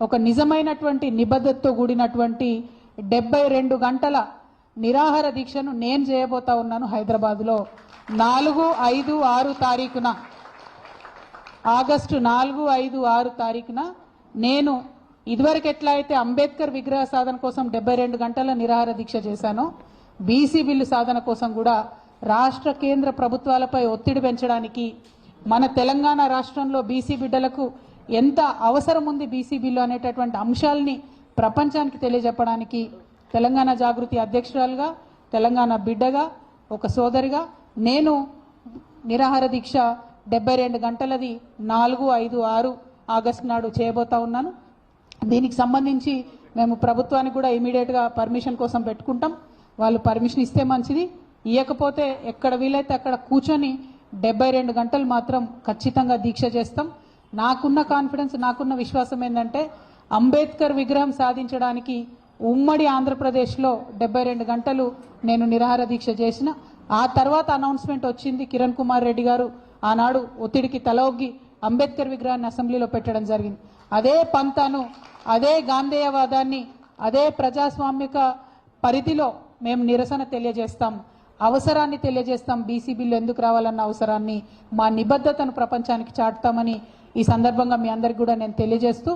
ఒక నిజమైనటువంటి నిబద్ధతతో కూడినటువంటి 72 గంటల నిరాహార దీక్షను నేను చేయబోతా ఉన్నాను హైదరాబాద్లో 4, 5, 6 తారీఖున ఆగస్టు 4, 5, 6 తారీఖున నేను ఇదివరకు ఎట్లా అయితే అంబేద్కర్ విగ్రహ సాధన కోసం 72 గంటల నిరాహార దీక్ష చేశానో బీసీ బిల్లు సాధన కోసం కూడా రాష్ట్ర కేంద్ర ప్రభుత్వాలపై ఒత్తిడి పెంచడానికి మన తెలంగాణ రాష్ట్రంలో బీసీ బిడ్డలకు ఎంత అవసరం ఉంది బీసీ బిల్లు అనేటటువంటి అంశాలని ప్రపంచానికి తెలియజెప్పడానికి తెలంగాణ జాగృతి అధ్యక్షురాలుగా తెలంగాణ బిడ్డగా ఒక సోదరిగా నేను నిరాహార దీక్ష 72 గంటలది 4, 5, 6 ఆగస్టు నాడు చేయబోతా ఉన్నాను. దీనికి సంబంధించి మేము ప్రభుత్వానికి కూడా ఇమీడియట్గా పర్మిషన్ కోసం పెట్టుకుంటాం. వాళ్ళు పర్మిషన్ ఇస్తే మంచిది, ఇవ్వకపోతే ఎక్కడ వీలైతే అక్కడ కూర్చొని 72 గంటలు మాత్రం ఖచ్చితంగా దీక్ష చేస్తాం. నాకున్న కాన్ఫిడెన్స్, నాకున్న విశ్వాసం ఏంటంటే అంబేద్కర్ విగ్రహం సాధించడానికి ఉమ్మడి ఆంధ్రప్రదేశ్లో 72 గంటలు నేను నిరాహార దీక్ష చేసిన. ఆ తర్వాత అనౌన్స్మెంట్ వచ్చింది. కిరణ్ కుమార్ రెడ్డి గారు ఆనాడు ఒత్తిడికి తలొగ్గి అంబేద్కర్ విగ్రహాన్ని అసెంబ్లీలో పెట్టడం జరిగింది. అదే పంతాను, అదే గాంధేయవాదాన్ని, అదే ప్రజాస్వామిక పరిధిలో మేము నిరసన తెలియజేస్తాం, అవసరాన్ని తెలియజేస్తాం. బీసీ బిల్లు ఎందుకు రావాలన్న అవసరాన్ని, మా నిబద్ధతను ప్రపంచానికి చాటుతామని ఈ సందర్భంగా మీ అందరికీ కూడా నేను తెలియజేస్తూ